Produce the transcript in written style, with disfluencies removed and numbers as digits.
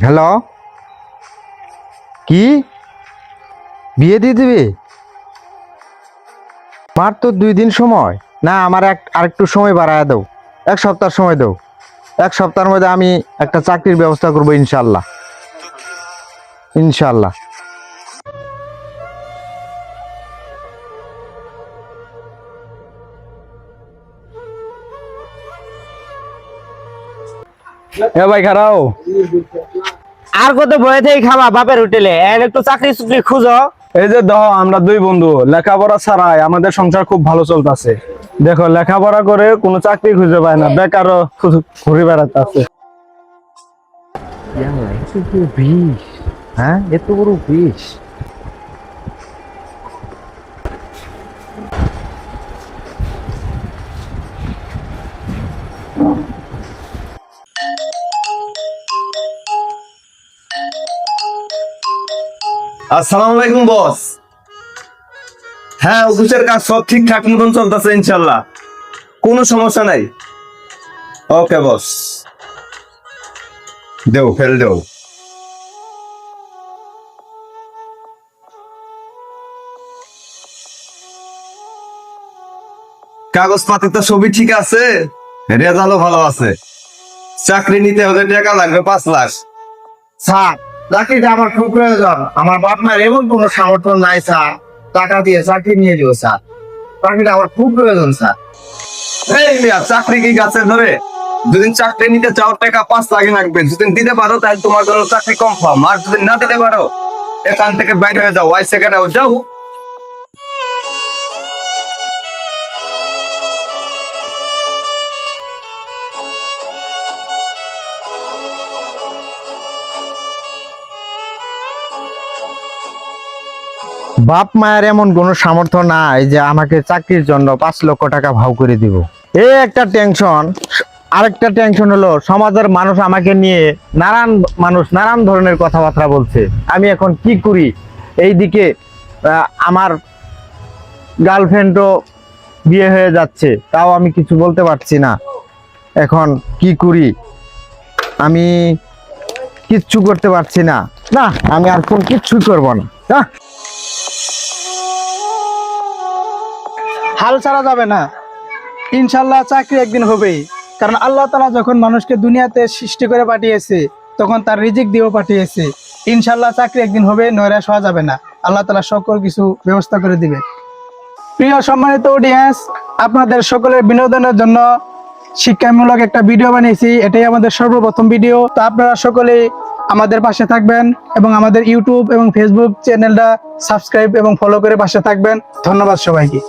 Hello, কি বিয়ে দিয়ে দিবি? আমার তো 2 দিন সময় না, আমার আরেকটু সময় বাড়ায় দাও। 1 সপ্তাহ সময় দাও। 1 সপ্তাহের মধ্যে আমি একটা চাকরির ব্যবস্থা করবো ইনশাল্লাহ। ইনশাল্লাহ। ভাই খারাও আর কত বয়ে থেকে খাবা বাপের হোটেলে, একটু চাকরি চুকরি খুঁজো। এই যে দেখো, আমরা 2 বন্ধু লেখাপড়া ছাড়াই আমাদের সংসার খুব ভালো চলতেছে। দেখো, লেখাপড়া করে কোনো চাকরি খুঁজে পায় না, বেকারও ঘুরে বেড়াতে আছে। হ্যাঁ, এত বড় বিষ। আসসালামু আলাইকুম বস। হ্যাঁ, অফিসের কাজ সব ঠিকঠাক মতন চলতেছে ইনশাল্লাহ, কোনো সমস্যা নাই। ওকে বস, দেও ফেল দেও। কাগজপাতি তো সবই ঠিক আছে, রেজাল্টও ভালো আছে। চাকরি নিতে হলে টাকা লাগবে 5 লাখ। স্যার, চাকরিটা আমার খুব প্রয়োজন। আমার বাপ মায়ের এমন কোনো সামর্থ্য নাই স্যার, টাকা দিয়ে চাকরি নিয়ে দিব স্যার। চাকরিটা আমার খুব প্রয়োজন স্যার। এই মিয়া, চাকরি কি গাছে ধরে? যদি চাকরি নিতে চাও টাকা 5 লাখ লাগবে। যদি দিতে পারো তাহলে তোমার জন্য চাকরি কনফার্ম, আর যদি না দিতে পারো এখান থেকে বাইরে হয়ে যাও। ওয়াই সেকেন্ড যাও। বাপ মায়ের এমন কোনো সামর্থ্য নাই যে আমাকে চাকরির জন্য 5 লক্ষ টাকা ভাও করে দিব। এই একটা টেনশন। আরেকটা টেনশন হলো, সমাজের মানুষ আমাকে নিয়ে নানান ধরনের কথাবার্তা বলছে। আমি এখন কি করি? এইদিকে আমার গার্লফ্রেন্ডও বিয়ে হয়ে যাচ্ছে, তাও আমি কিছু বলতে পারছি না। এখন কি করি? আমি কিচ্ছু করতে পারছি না। না, আমি আর কিচ্ছু করবো না। হাল ছাড়া যাবে না, ইনশাল্লাহ চাকরি একদিন হবেই। কারণ আল্লাহ তাআলা যখন মানুষকে দুনিয়াতে সৃষ্টি করে পাঠিয়েছে, তখন তার রিজিক দিয়েও পাঠিয়েছে। ইনশাল্লাহ চাকরি একদিন হবে, নৈরাশ হওয়া যাবে না। আল্লাহ তাআলা সকল কিছু ব্যবস্থা করে দিবে। প্রিয় সম্মানিত অডিয়েন্স, আপনাদের সকলের বিনোদনের জন্য শিক্ষামূলক একটা ভিডিও বানিয়েছি। এটাই আমাদের সর্বপ্রথম ভিডিও। তো আপনারা সকলেই আমাদের পাশে থাকবেন এবং আমাদের ইউটিউব এবং ফেসবুক চ্যানেলটা সাবস্ক্রাইব এবং ফলো করে পাশে থাকবেন। ধন্যবাদ সবাইকে।